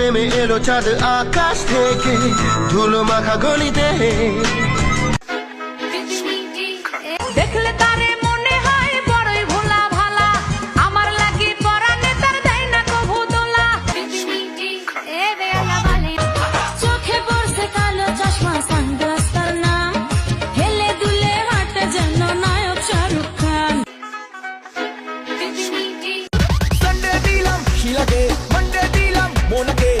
নেমে এলো চাঁদ আকাশ থেকে ধুলো মাখা গলিতে। দেখলে তারে মনে হয় বড়ই ভোলা ভালা, আমার লাগি পরানে তার দেয় না কভু দোলা। এ বেলা বালি চোখে পড়ছে কালো চশমা, সানগ্লাস তার নাম, হেলে দুলে হাঁটে যেন নায়ক শাহরুখ খান। সানডে দিলাম শিলাকে, মানডে দিলাম মোনাকে,